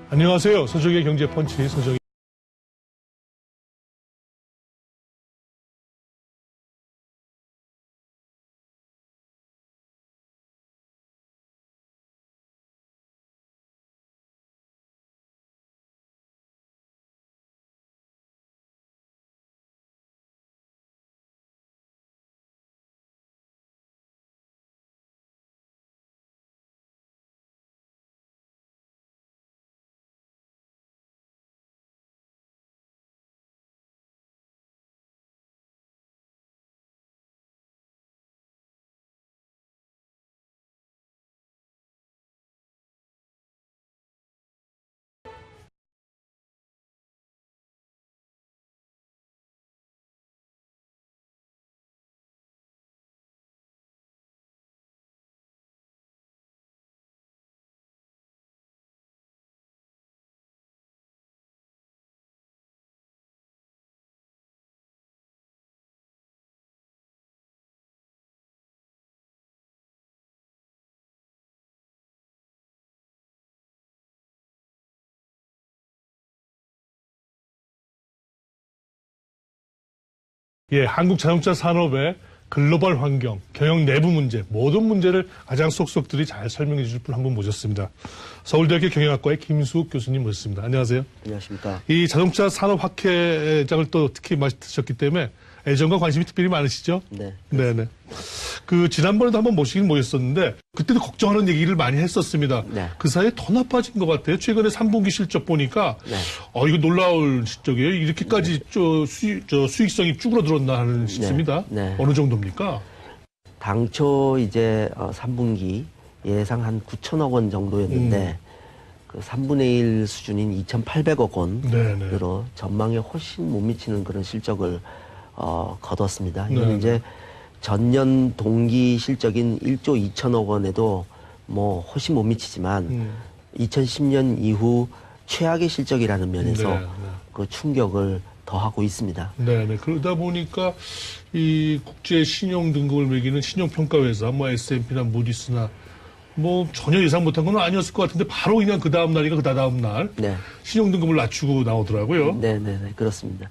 안녕하세요. 서정의 경제 펀치 서정희. 예, 한국 자동차 산업의 글로벌 환경, 경영 내부 문제, 모든 문제를 가장 속속들이 잘 설명해 주실 분 한 분 모셨습니다. 서울대학교 경영학과의 김수욱 교수님 모셨습니다. 안녕하세요. 안녕하십니까. 이 자동차 산업 학회장을 또 특히 맡으셨기 때문에 애정과 관심이 특별히 많으시죠? 네. 네네. 지난번에도 한번 모시긴 모셨었는데, 그때도 걱정하는 얘기를 많이 했었습니다. 네. 그 사이에 더 나빠진 것 같아요. 최근에 3분기 실적 보니까, 네. 이거 놀라울 실적이에요. 이렇게까지 수익성이 쭈그러들었나 하는 싶습니다. 네. 어느 정도입니까? 당초 이제 3분기 예상 한 9천억 원 정도였는데, 그 3분의 1 수준인 2,800억 원으로 전망에 훨씬 못 미치는 그런 실적을 거뒀습니다. 이건 네네. 이제 전년 동기 실적인 1조 2천억 원에도 뭐 훨씬 못 미치지만 2010년 이후 최악의 실적이라는 면에서 네, 네. 그 충격을 더하고 있습니다. 네네. 그러다 보니까 이 국제 신용 등급을 매기는 신용평가회사, 뭐 S&P나 무디스나 뭐 전혀 예상 못한 건 아니었을 것 같은데 바로 그냥 그 다음 날이가 그 다음 날 네. 신용 등급을 낮추고 나오더라고요. 네네네. 그렇습니다.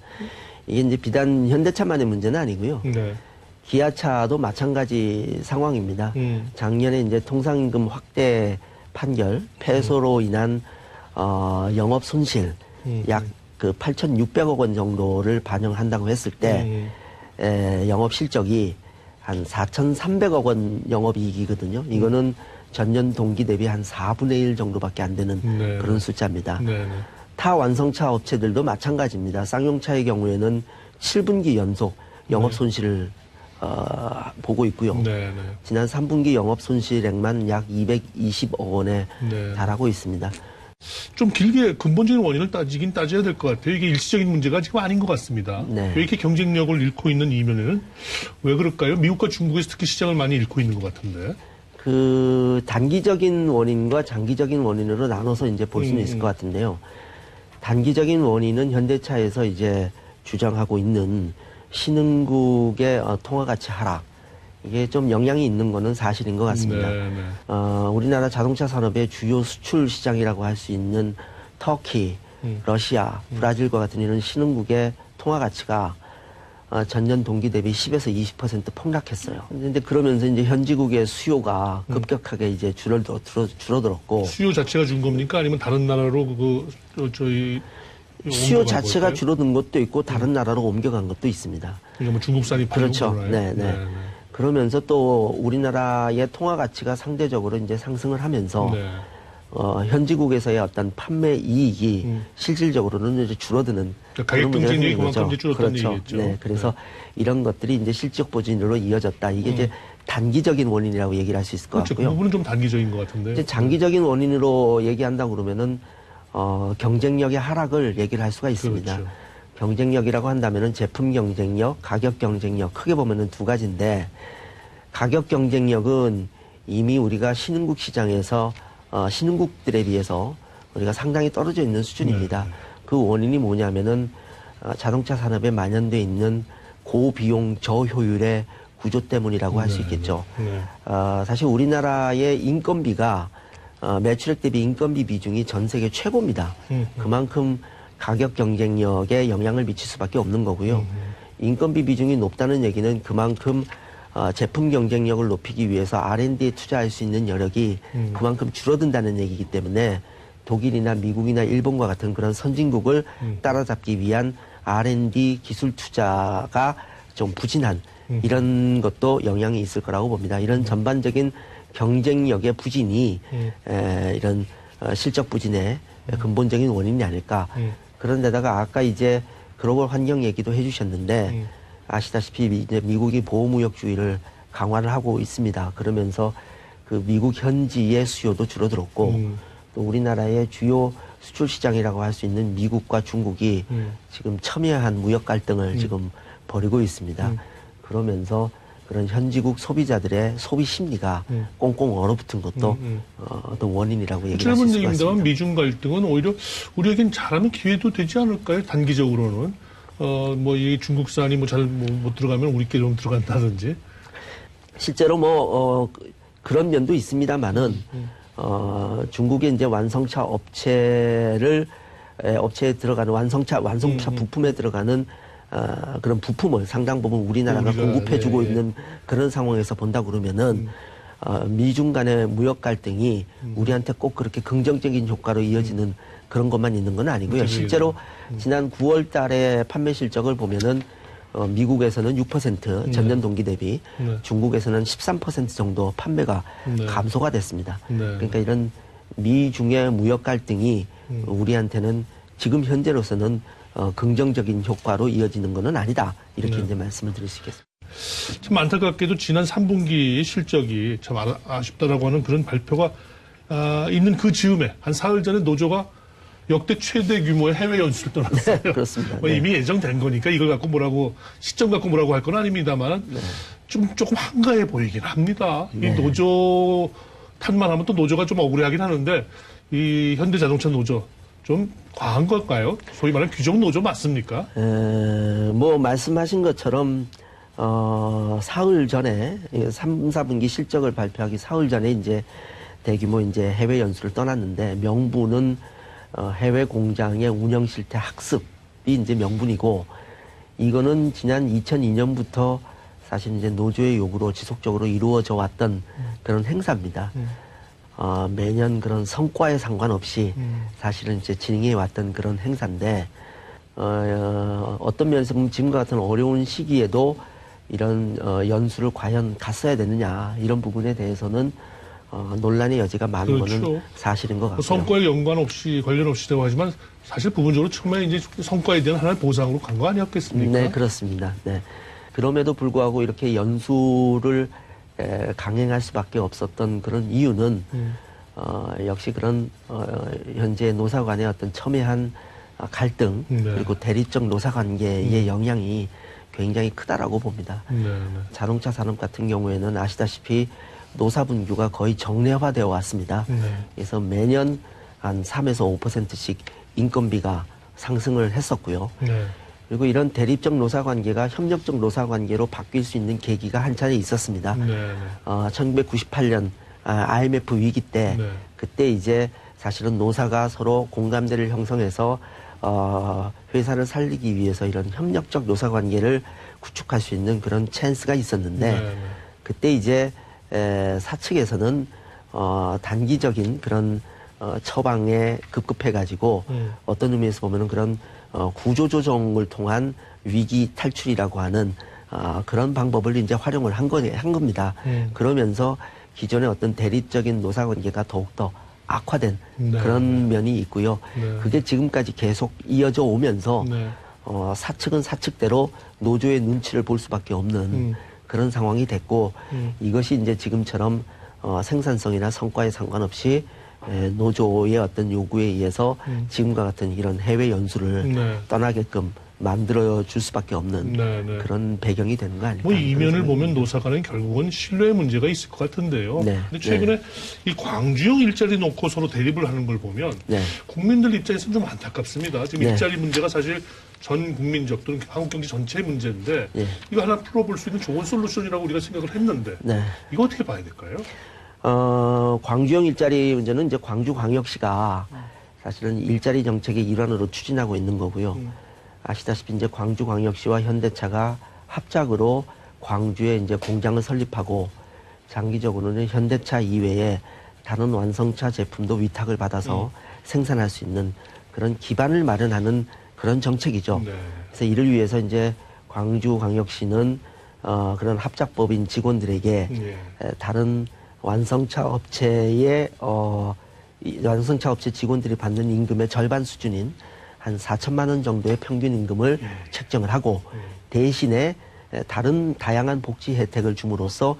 이게 이제 비단 현대차만의 문제는 아니고요. 네. 기아차도 마찬가지 상황입니다. 작년에 이제 통상임금 확대 판결, 패소로 인한 영업 손실 약 그 8,600억 원 정도를 반영한다고 했을 때 영업 실적이 한 4,300억 원 영업이익이거든요. 이거는 전년 동기 대비 한 4분의 1 정도밖에 안 되는 네네. 그런 숫자입니다. 네네. 타 완성차 업체들도 마찬가지입니다. 쌍용차의 경우에는 7분기 연속 영업 손실을 보고 있고요. 네네. 지난 3분기 영업 손실액만 약 220억 원에 네. 달하고 있습니다. 좀 길게 근본적인 원인을 따져야 될 것 같아요. 이게 일시적인 문제가 지금 아닌 것 같습니다. 네. 왜 이렇게 경쟁력을 잃고 있는 이면에는 왜 그럴까요? 미국과 중국에서 특히 시장을 많이 잃고 있는 것 같은데. 그 단기적인 원인과 장기적인 원인으로 나눠서 이제 볼 수는 있을 것 같은데요. 단기적인 원인은 현대차에서 이제 주장하고 있는 신흥국의 통화 가치 하락. 이게 좀 영향이 있는 거는 사실인 것 같습니다. 네네. 우리나라 자동차 산업의 주요 수출 시장이라고 할 수 있는 터키, 러시아, 브라질과 같은 이런 신흥국의 통화 가치가 전년 동기 대비 10에서 20% 폭락했어요. 근데 그러면서 이제 현지국의 수요가 급격하게 이제 줄어들었고 수요 자체가 준 겁니까? 아니면 다른 나라로 저희 수요 옮겨간 자체가 걸까요? 줄어든 것도 있고 다른 나라로 옮겨간 것도 있습니다. 그러니까 뭐 중국산이 팔리고 그렇죠. 그러나요? 네, 네. 그러면서 또 우리나라의 통화 가치가 상대적으로 이제 상승을 하면서 네. 현지국에서의 어떤 판매 이익이 실질적으로는 이제 줄어드는 그러니까 가격 그런 문제가 경쟁력이 생긴 거죠. 그만큼 이제 줄었다는 그렇죠. 얘기겠죠. 네, 그래서 네. 이런 것들이 이제 실적 보진으로 이어졌다. 이게 이제 단기적인 원인이라고 얘기를 할 수 있을 것 그렇죠. 그 같고요. 부분은 좀 단기적인 것 같은데. 이제 장기적인 원인으로 얘기한다 그러면은 경쟁력의 하락을 얘기를 할 수가 있습니다. 그렇죠. 경쟁력이라고 한다면은 제품 경쟁력, 가격 경쟁력 크게 보면은 두 가지인데 가격 경쟁력은 이미 우리가 신흥국 시장에서 신흥국들에 비해서 우리가 상당히 떨어져 있는 수준입니다. 네. 그 원인이 뭐냐면은 자동차 산업에 만연돼 있는 고비용 저효율의 구조 때문이라고 할 수 있겠죠. 네. 사실 우리나라의 인건비가 매출액 대비 인건비 비중이 전 세계 최고입니다. 그만큼 가격 경쟁력에 영향을 미칠 수밖에 없는 거고요. 인건비 비중이 높다는 얘기는 그만큼 제품 경쟁력을 높이기 위해서 R&D에 투자할 수 있는 여력이 그만큼 줄어든다는 얘기이기 때문에 독일이나 미국이나 일본과 같은 그런 선진국을 따라잡기 위한 R&D 기술 투자가 좀 부진한 이런 것도 영향이 있을 거라고 봅니다. 이런 전반적인 경쟁력의 부진이 이런 실적 부진의 근본적인 원인이 아닐까. 그런데다가 아까 이제 글로벌 환경 얘기도 해주셨는데 아시다시피 이제 미국이 보호무역주의를 강화를 하고 있습니다. 그러면서 그 미국 현지의 수요도 줄어들었고 또 우리나라의 주요 수출 시장이라고 할 수 있는 미국과 중국이 지금 첨예한 무역 갈등을 지금 벌이고 있습니다. 그러면서 그런 현지국 소비자들의 소비 심리가 꽁꽁 얼어붙은 것도 어떤 원인이라고 얘기할 수 있을 것 같습니다. 미중 갈등은 오히려 우리에겐 잘하는 기회도 되지 않을까요? 단기적으로는 뭐 이 중국산이 뭐 잘 못 들어가면 우리끼리 좀 들어간다든지. 실제로 그런 면도 있습니다만은 중국의 이제 완성차 업체에 들어가는 완성차 부품에 들어가는 그런 부품을 상당 부분 우리나라가 공급해주고 있는 그런 상황에서 본다 그러면은 미중 간의 무역 갈등이 우리한테 꼭 그렇게 긍정적인 효과로 이어지는 그런 것만 있는 건 아니고요. 실제로 지난 9월 달에 판매 실적을 보면은 미국에서는 6% 전년 동기 대비 중국에서는 13% 정도 판매가 감소가 됐습니다. 그러니까 이런 미중의 무역 갈등이 우리한테는 지금 현재로서는 긍정적인 효과로 이어지는 것은 아니다. 이렇게 이제 말씀을 드릴 수 있겠습니다. 참 안타깝게도 지난 3분기 실적이 참 아쉽다라고 하는 그런 발표가 있는 그 즈음에 한 사흘 전에 노조가 역대 최대 규모의 해외 연수를 떠났어요. 그렇습니다. 뭐 이미 예정된 거니까 이걸 갖고 시점 갖고 뭐라고 할 건 아닙니다만 조금 한가해 보이긴 합니다. 이 노조 탓만 하면 또 노조가 좀 억울해하긴 하는데 이 현대자동차 노조 좀 과한 걸까요? 소위 말하는 규정 노조 맞습니까? 뭐 말씀하신 것처럼 사흘 전에 3, 4분기 실적을 발표하기 사흘 전에 이제 대규모 이제 해외 연수를 떠났는데 명분은 해외 공장의 운영 실태 학습이 이제 명분이고 이거는 지난 2002년부터 사실 이제 노조의 요구로 지속적으로 이루어져 왔던 그런 행사입니다. 매년 그런 성과에 상관없이 사실은 이제 진행해 왔던 그런 행사인데 어떤 면에서 보면 지금과 같은 어려운 시기에도 이런 연수를 과연 갔어야 되느냐 이런 부분에 대해서는 논란의 여지가 많은 거는 사실인 것 같고요. 성과에 관련 없이 되고 하지만 사실 부분적으로 처음에 이제 성과에 대한 하나의 보상으로 간 거 아니었겠습니까? 네, 그렇습니다. 네. 그럼에도 불구하고 이렇게 연수를 강행할 수밖에 없었던 그런 이유는 역시 그런 현재 노사 간의 어떤 첨예한 갈등 그리고 대립적 노사 관계의 영향이 굉장히 크다라고 봅니다. 자동차 산업 같은 경우에는 아시다시피 노사 분규가 거의 정례화되어 왔습니다. 그래서 매년 한 3에서 5%씩 인건비가 상승을 했었고요. 그리고 이런 대립적 노사 관계가 협력적 노사 관계로 바뀔 수 있는 계기가 한 차례 있었습니다. 1998년 IMF 위기 때 그때 이제 사실은 노사가 서로 공감대를 형성해서 회사를 살리기 위해서 이런 협력적 노사 관계를 구축할 수 있는 그런 찬스가 있었는데 그때 이제 사측에서는 단기적인 그런 처방에 급급해가지고 어떤 의미에서 보면은 그런 구조조정을 통한 위기 탈출이라고 하는 그런 방법을 이제 활용을 한 겁니다. 그러면서 기존의 어떤 대립적인 노사관계가 더욱더 악화된 그런 면이 있고요. 그게 지금까지 계속 이어져 오면서 사측은 사측대로 노조의 눈치를 볼 수밖에 없는 그런 상황이 됐고 이것이 이제 지금처럼 생산성이나 성과에 상관없이 노조의 어떤 요구에 의해서 지금과 같은 이런 해외 연수를 떠나게끔 만들어줄 수밖에 없는 그런 배경이 되는 거 아닐까. 뭐 이면을 보면 노사 간에 결국은 신뢰의 문제가 있을 것 같은데요. 근데 최근에 이 광주형 일자리 놓고 서로 대립을 하는 걸 보면 국민들 입장에서는 좀 안타깝습니다. 지금 일자리 문제가 사실 전 국민적 또는 한국 경제 전체의 문제인데 이거 하나 풀어볼 수 있는 좋은 솔루션이라고 우리가 생각을 했는데 이거 어떻게 봐야 될까요? 광주형 일자리 문제는 이제 광주광역시가 사실은 일자리 정책의 일환으로 추진하고 있는 거고요. 아시다시피 이제 광주광역시와 현대차가 합작으로 광주에 이제 공장을 설립하고 장기적으로는 현대차 이외에 다른 완성차 제품도 위탁을 받아서 생산할 수 있는 그런 기반을 마련하는 그런 정책이죠. 네. 그래서 이를 위해서 이제 광주광역시는 그런 합작법인 직원들에게 네. 다른 완성차 업체의 완성차 업체 직원들이 받는 임금의 절반 수준인 한 4천만 원 정도의 평균 임금을 책정을 하고 대신에 다른 다양한 복지 혜택을 줌으로써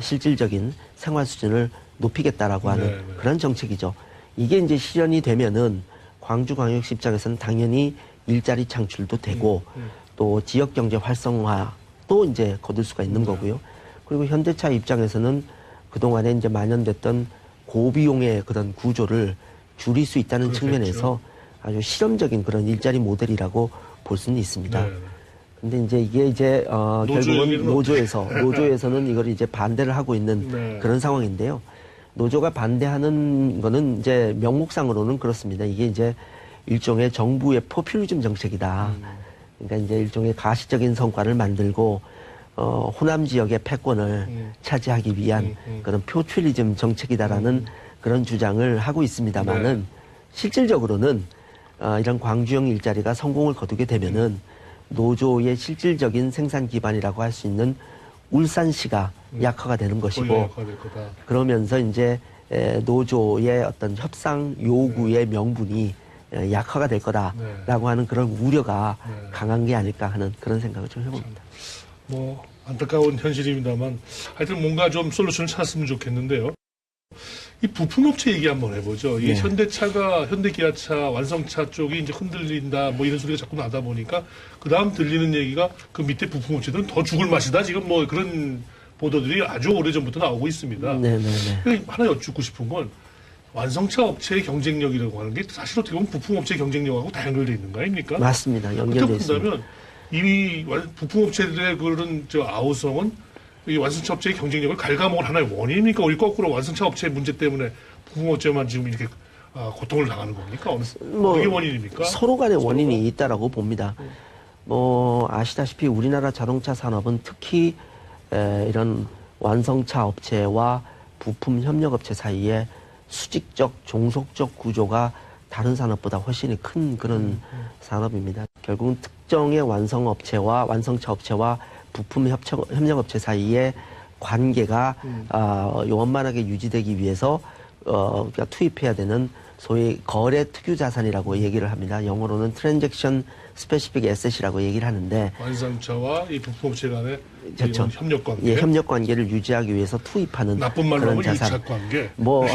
실질적인 생활 수준을 높이겠다라고 하는 네, 네. 그런 정책이죠. 이게 이제 실현이 되면은 광주광역시 입장에서는 당연히 일자리 창출도 되고 또 지역 경제 활성화도 이제 거둘 수가 있는 거고요. 그리고 현대차 입장에서는 그동안에 이제 만연됐던 고비용의 그런 구조를 줄일 수 있다는 그렇겠죠. 측면에서 아주 실험적인 그런 일자리 모델이라고 볼 수는 있습니다. 네. 근데 이제 이게 이제 결국은 노조에게는 노조에서는 이걸 이제 반대를 하고 있는 네. 그런 상황인데요. 노조가 반대하는 거는 이제 명목상으로는 그렇습니다. 이게 이제 일종의 정부의 포퓰리즘 정책이다. 그러니까 이제 일종의 가시적인 성과를 만들고 호남 지역의 패권을 차지하기 위한 그런 포퓰리즘 정책이다라는 그런 주장을 하고 있습니다만은 네. 실질적으로는 이런 광주형 일자리가 성공을 거두게 되면은 노조의 실질적인 생산 기반이라고 할 수 있는 울산시가 약화가 되는 것이고 약화될 거다. 그러면서 이제 노조의 어떤 협상 요구의 명분이 약화가 될 거다라고 하는 그런 우려가 강한 게 아닐까 하는 그런 생각을 좀 해봅니다. 뭐 안타까운 현실입니다만 하여튼 뭔가 좀 솔루션을 찾았으면 좋겠는데요. 이 부품업체 얘기 한번 해보죠. 이 네. 현대차가 현대기아차 완성차 쪽이 이제 흔들린다 뭐 이런 소리가 자꾸 나다 보니까 그 다음 들리는 얘기가 그 밑에 부품업체들은 더 죽을 맛이다 지금 뭐 그런 보도들이 아주 오래전부터 나오고 있습니다. 네네네. 하나 여쭙고 싶은 건 완성차 업체의 경쟁력이라고 하는 게 사실 어떻게 보면 부품업체의 경쟁력하고 다 연결되어 있는 거 아닙니까? 맞습니다. 연결되어 있습니다. 본다면 이 부품업체들의 그런 아우성은 이 완성차 업체의 경쟁력을 갉아먹을 하나의 원인입니까? 우리 거꾸로 완성차 업체의 문제 때문에 부품업체만 지금 이렇게 고통을 당하는 겁니까? 어느 게 원인입니까? 서로 간의 원인이 있다라고 봅니다. 뭐 아시다시피 우리나라 자동차 산업은 특히 이런 완성차 업체와 부품 협력업체 사이에 수직적 종속적 구조가 다른 산업보다 훨씬 큰 그런 산업입니다. 결국은 특정의 완성업체와 완성차 업체와 부품 협력업체 사이의 관계가 원만하게 유지되기 위해서 우리가 투입해야 되는 소위 거래 특유 자산이라고 얘기를 합니다. 영어로는 트랜잭션 스페시픽 에셋이라고 얘기를 하는데 완성차와 이 부품업체 간의 그렇죠. 협력 관계. 예, 협력 관계를 유지하기 위해서 투입하는 나쁜 말로 그런 하면 자산. 유착 관계. 뭐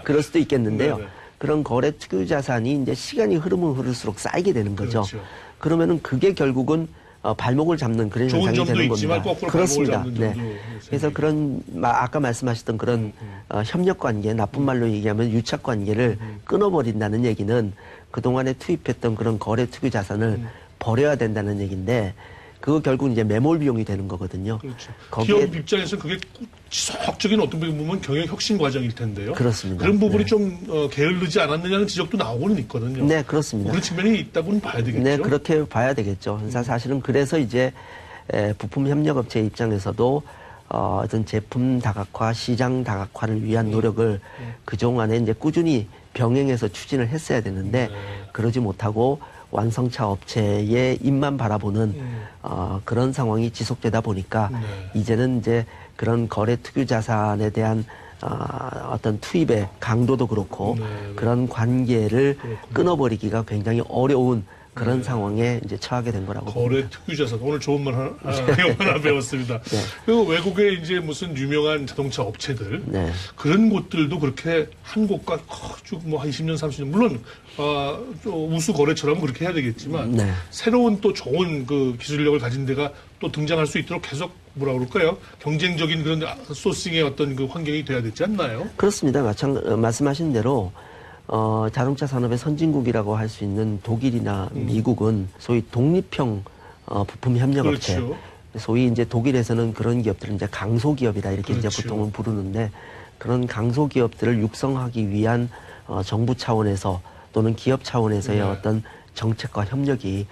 그럴 수도 있겠는데요. 네네. 그런 거래 특유 자산이 이제 시간이 흐르면 흐를수록 쌓이게 되는 거죠. 그렇죠. 그러면은 그게 결국은 발목을 잡는 그런 좋은 현상이 점도 되는 있지만 겁니다. 거꾸로 그렇습니다. 발목을 잡는 점도 그래서 그런 아까 말씀하셨던 그런 협력 관계, 나쁜 말로 얘기하면 유착 관계를 끊어버린다는 얘기는 그동안에 투입했던 그런 거래 특유 자산을 버려야 된다는 얘기인데 그거 결국 이제 매몰 비용이 되는 거거든요. 그렇죠. 거기에 기업 입장에서는 그게 지속적인 어떤 부분 보면 경영 혁신 과정일 텐데요. 그렇습니다. 그런 부분이 네. 좀 게을르지 않았느냐는 지적도 나오고는 있거든요. 네, 그렇습니다. 그런 측면이 있다고는 봐야 되겠죠. 네, 그렇게 봐야 되겠죠. 사실은 그래서 이제 부품 협력업체 입장에서도 어떤 제품 다각화, 시장 다각화를 위한 노력을 그동안에 이제 꾸준히 병행해서 추진을 했어야 되는데 그러지 못하고 완성차 업체의 입만 바라보는 그런 상황이 지속되다 보니까 이제는 이제 그런 거래 특유 자산에 대한 어떤 투입의 강도도 그렇고 그런 관계를 끊어버리기가 굉장히 어려운 그런 상황에 이제 처하게 된 거라고 거래 봅니다. 특유 자산. 오늘 좋은 말 하나 배웠습니다. 그리고 외국의 이제 무슨 유명한 자동차 업체들 네. 그런 곳들도 그렇게 한 곳과 쭉뭐 20년, 30년 물론 우수 거래처라면 그렇게 해야 되겠지만 네. 새로운 또 좋은 그 기술력을 가진 데가 또 등장할 수 있도록 계속 뭐라 그럴까요? 경쟁적인 그런 소싱의 어떤 그 환경이 돼야 되지 않나요? 그렇습니다. 말씀하신 대로 자동차 산업의 선진국이라고 할 수 있는 독일이나 미국은 소위 독립형 부품 협력업체. 그렇죠. 소위 이제 독일에서는 그런 기업들은 이제 강소기업이다 이렇게 그렇죠. 이제 보통은 부르는데 그런 강소기업들을 육성하기 위한 정부 차원에서 또는 기업 차원에서의 네. 어떤 정책과 협력이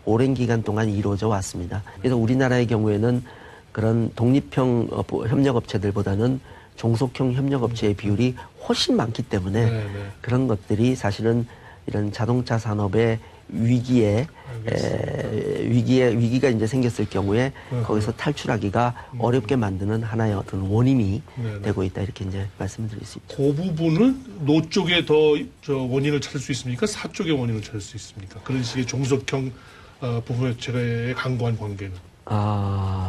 오랜 기간 동안 이루어져 왔습니다. 그래서 우리나라의 경우에는 그런 독립형 협력업체들보다는 종속형 협력업체의 비율이 훨씬 많기 때문에 네, 네. 그런 것들이 사실은 이런 자동차 산업의 위기가 이제 생겼을 경우에 거기서 탈출하기가 어렵게 만드는 하나의 어떤 원인이 네네. 되고 있다 이렇게 이제 말씀을 드릴 수 있죠. 그 부분은 노 쪽에 더 원인을 찾을 수 있습니까? 사 쪽에 원인을 찾을 수 있습니까? 그런 식의 종속형 부품업체의 강고한 관계는.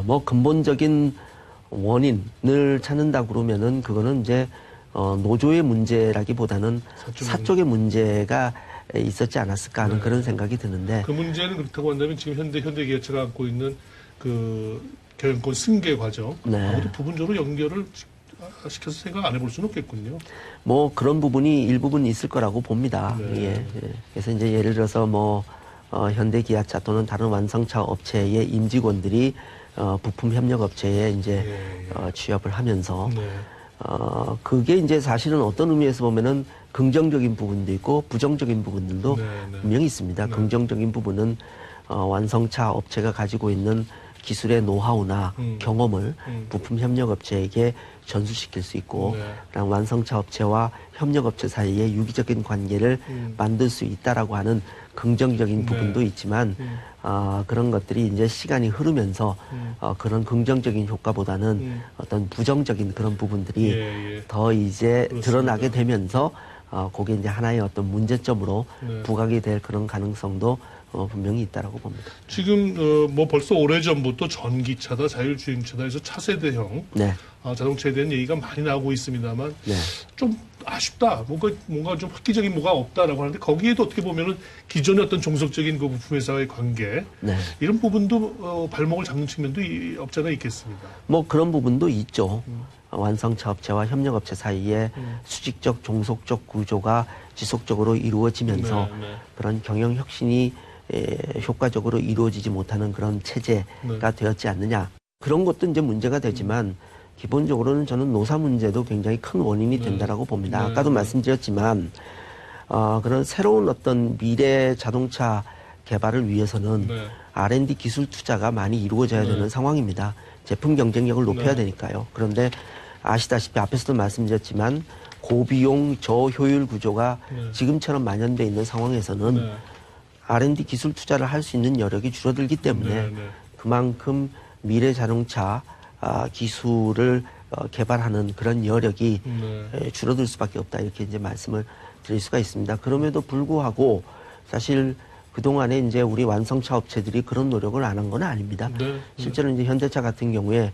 뭐 근본적인 원인을 찾는다 그러면은 그거는 이제 노조의 문제라기보다는 사 쪽의 문제가 있었지 않았을까 하는 그런 생각이 드는데 그 문제는 그렇다고 한다면 지금 현대기아차가 안고 있는 그 경영권 승계 과정 아무도 부분적으로 연결을 시켜서 생각 안 해볼 수는 없겠군요. 뭐 그런 부분이 일부분 있을 거라고 봅니다. 네. 예. 그래서 이제 예를 들어서 뭐 현대기아차 또는 다른 완성차 업체의 임직원들이 부품 협력 업체에 이제 취업을 하면서 네. 그게 이제 사실은 어떤 의미에서 보면은 긍정적인 부분도 있고 부정적인 부분들도 네. 분명히 있습니다. 긍정적인 부분은 완성차 업체가 가지고 있는 기술의 노하우나 경험을 부품 협력 업체에게 전수시킬 수 있고 그다음 완성차 업체와 협력 업체 사이에 유기적인 관계를 만들 수 있다라고 하는 긍정적인 부분도 있지만 그런 것들이 이제 시간이 흐르면서 그런 긍정적인 효과보다는 어떤 부정적인 그런 부분들이 더 이제 그렇습니다. 드러나게 되면서 그게 이제 하나의 어떤 문제점으로 부각이 될 그런 가능성도 분명히 있다라고 봅니다. 지금 뭐 벌써 오래전부터 전기차다 자율주행차다 해서 차세대형 네. 자동차에 대한 얘기가 많이 나오고 있습니다만 네. 좀 아쉽다. 뭔가 좀 획기적인 뭐가 없다라고 하는데 거기에도 어떻게 보면은 기존의 어떤 종속적인 그 부품 회사의 관계 네. 이런 부분도 발목을 잡는 측면도 없지 않아 있겠습니다. 뭐 그런 부분도 있죠. 완성차 업체와 협력업체 사이에 수직적 종속적 구조가 지속적으로 이루어지면서 그런 경영 혁신이 효과적으로 이루어지지 못하는 그런 체제가 되었지 않느냐. 그런 것도 이제 문제가 되지만 기본적으로는 저는 노사 문제도 굉장히 큰 원인이 된다라고 봅니다. 아까도 말씀드렸지만 그런 새로운 어떤 미래 자동차 개발을 위해서는 R&D 기술 투자가 많이 이루어져야 되는 상황입니다. 제품 경쟁력을 높여야 되니까요. 그런데 아시다시피 앞에서도 말씀드렸지만 고비용 저효율 구조가 지금처럼 만연돼 있는 상황에서는 R&D 기술 투자를 할 수 있는 여력이 줄어들기 때문에 그만큼 미래 자동차 기술을 개발하는 그런 여력이 줄어들 수밖에 없다 이렇게 이제 말씀을 드릴 수가 있습니다. 그럼에도 불구하고 사실 그동안에 이제 우리 완성차 업체들이 그런 노력을 안 한 건 아닙니다. 실제로 이제 현대차 같은 경우에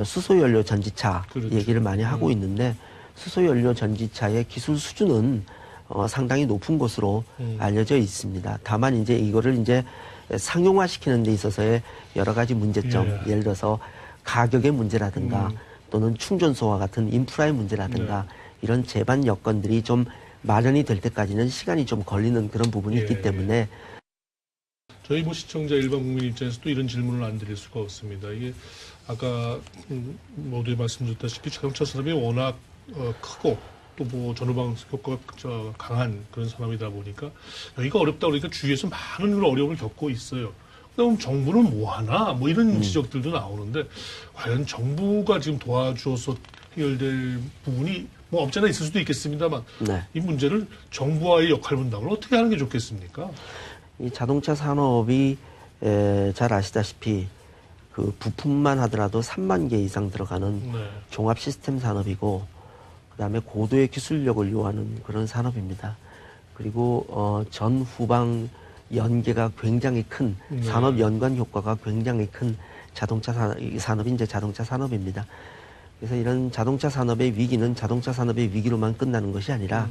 수소연료 전지차 얘기를 많이 하고 있는데 수소연료 전지차의 기술 수준은 상당히 높은 것으로 알려져 있습니다. 다만 이제 이거를 이제 상용화시키는 데 있어서의 여러 가지 문제점, 예를 들어서 가격의 문제라든가 또는 충전소와 같은 인프라의 문제라든가 이런 제반 여건들이 좀 마련이 될 때까지는 시간이 좀 걸리는 그런 부분이 있기 때문에 저희 뭐 시청자 일반 국민 입장에서도 이런 질문을 안 드릴 수가 없습니다. 이게 아까 모두에 말씀드렸다시피 자동차 산업이 워낙 크고 또 뭐 전후방 효과가 강한 그런 산업이다 보니까 여기가 어렵다 그러니까 주위에서 많은 그런 어려움을 겪고 있어요. 그럼 정부는 뭐 하나? 뭐 이런 지적들도 나오는데 과연 정부가 지금 도와주어서 해결될 부분이 뭐 없잖아 있을 수도 있겠습니다만 이 문제를 정부와의 역할 분담을 어떻게 하는 게 좋겠습니까? 이 자동차 산업이 잘 아시다시피 그 부품만 하더라도 3만 개 이상 들어가는 종합 시스템 산업이고 그다음에 고도의 기술력을 요하는 그런 산업입니다. 그리고 전후방 연계가 굉장히 큰 산업 연관 효과가 굉장히 큰 자동차 산업이 이제 자동차 산업입니다. 그래서 이런 자동차 산업의 위기는 자동차 산업의 위기로만 끝나는 것이 아니라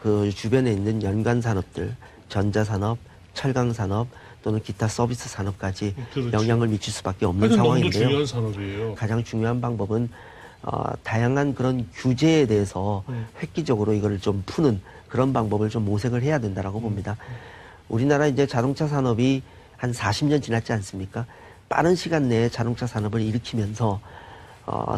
그 주변에 있는 연관 산업들, 전자산업, 철강산업 또는 기타 서비스 산업까지 영향을 미칠 수밖에 없는 상황인데요. 너무 중요한 산업이에요. 가장 중요한 방법은 다양한 그런 규제에 대해서 획기적으로 이걸 좀 푸는 그런 방법을 좀 모색을 해야 된다라고 봅니다. 우리나라 이제 자동차 산업이 한 40년 지났지 않습니까? 빠른 시간 내에 자동차 산업을 일으키면서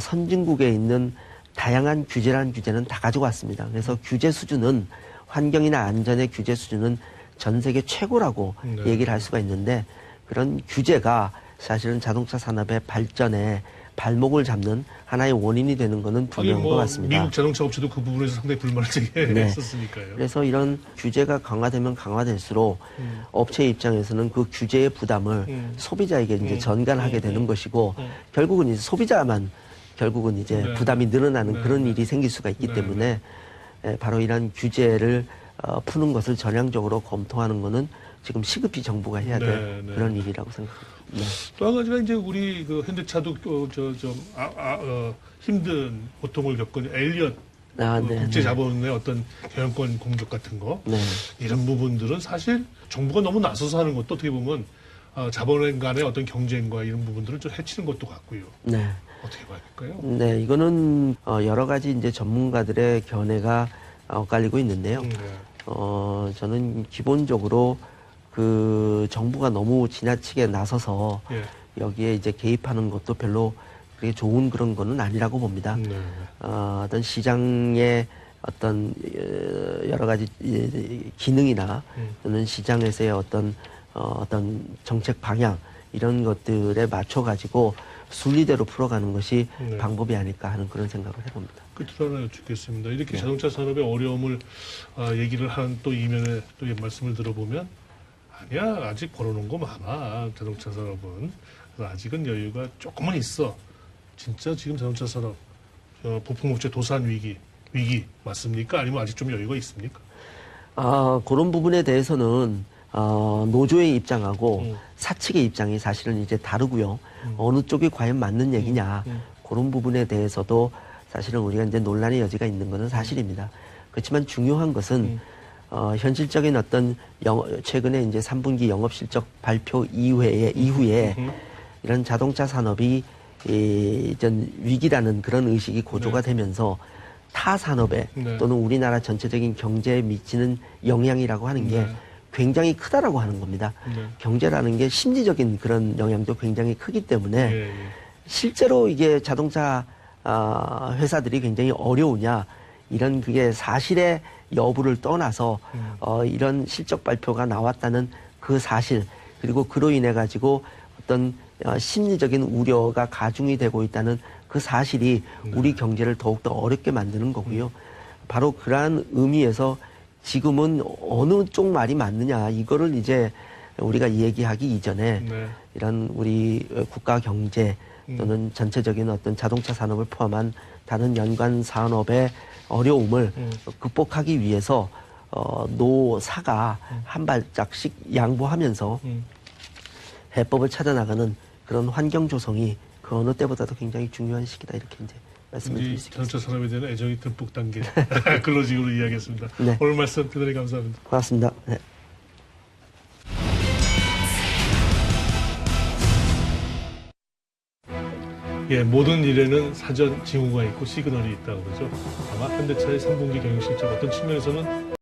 선진국에 있는 다양한 규제라는 규제는 다 가지고 왔습니다. 그래서 규제 수준은 환경이나 안전의 규제 수준은 전 세계 최고라고 네. 얘기를 할 수가 있는데 그런 규제가 사실은 자동차 산업의 발전에 발목을 잡는 하나의 원인이 되는 것은 분명한 것 같습니다. 미국 자동차 업체도 그 부분에서 상당히 불만을 제기했었으니까요. 그래서 이런 규제가 강화되면 강화될수록 업체 입장에서는 그 규제의 부담을 소비자에게 이제 전가하게 되는 것이고 결국은 이제 소비자만 결국은 이제 네. 부담이 늘어나는 네. 그런 일이 생길 수가 있기 네. 때문에 바로 이런 규제를 푸는 것을 전향적으로 검토하는 것은 지금 시급히 정부가 해야 될 네. 그런 일이라고 생각합니다. 네. 또 한 가지가 이제 우리 그 현대차도 힘든 고통을 겪은 엘리엇 국제 자본의 어떤 경영권 공격 같은 거 네. 이런 부분들은 사실 정부가 너무 나서서 하는 것도 어떻게 보면 자본의 간의 어떤 경쟁과 이런 부분들을 좀 해치는 것도 같고요. 네. 어떻게 봐야 될까요? 네, 이거는 여러 가지 이제 전문가들의 견해가 엇갈리고 있는데요. 저는 기본적으로 그 정부가 너무 지나치게 나서서 예. 여기에 이제 개입하는 것도 별로 그렇게 좋은 그런 거는 아니라고 봅니다. 네. 어떤 시장의 어떤 여러 가지 기능이나 또는 시장에서의 어떤 정책 방향 이런 것들에 맞춰 가지고 순리대로 풀어가는 것이 네. 방법이 아닐까 하는 그런 생각을 해봅니다. 끝으로 하나 여쭙겠습니다. 이렇게 자동차 산업의 어려움을 얘기를 하는 또 이면에 또 말씀을 들어보면 아니야 아직 벌어놓은 거 많아 자동차 산업은 그래서 아직은 여유가 조금은 있어. 진짜 지금 자동차 산업 부품업체 도산 위기 맞습니까? 아니면 아직 좀 여유가 있습니까? 그런 부분에 대해서는 노조의 입장하고 사측의 입장이 사실은 이제 다르고요. 어느 쪽이 과연 맞는 얘기냐 그런 부분에 대해서도 사실은 우리가 이제 논란의 여지가 있는 것은 사실입니다. 그렇지만 중요한 것은 현실적인 어떤 최근에 이제 3분기 영업 실적 발표 이후에 이런 자동차 산업이 전 위기라는 그런 의식이 고조가 되면서 타 산업에 또는 우리나라 전체적인 경제에 미치는 영향이라고 하는 게 굉장히 크다라고 하는 겁니다. 경제라는 게 심리적인 그런 영향도 굉장히 크기 때문에 실제로 이게 자동차 회사들이 굉장히 어려우냐 이런 그게 사실의 여부를 떠나서 이런 실적 발표가 나왔다는 그 사실 그리고 그로 인해 가지고 어떤 심리적인 우려가 가중이 되고 있다는 그 사실이 우리 경제를 더욱더 어렵게 만드는 거고요. 바로 그러한 의미에서 지금은 어느 쪽 말이 맞느냐 이거를 이제 우리가 얘기하기 이전에 이런 우리 국가 경제 또는 전체적인 어떤 자동차 산업을 포함한 다른 연관 산업의 어려움을 극복하기 위해서 노사가 한 발짝씩 양보하면서 해법을 찾아나가는 그런 환경 조성이 그 어느 때보다도 굉장히 중요한 시기다 이렇게 이제 말씀을 드릴 수 있습니다. 자동차 산업에 대한 애정이 듬뿍 담긴 클로징으로 이야기했습니다. 네. 오늘 말씀 대단히 감사합니다. 고맙습니다. 네. 예, 모든 일에는 사전 징후가 있고 시그널이 있다고 그러죠. 아마 현대차의 3분기 경영 실적 어떤 측면에서는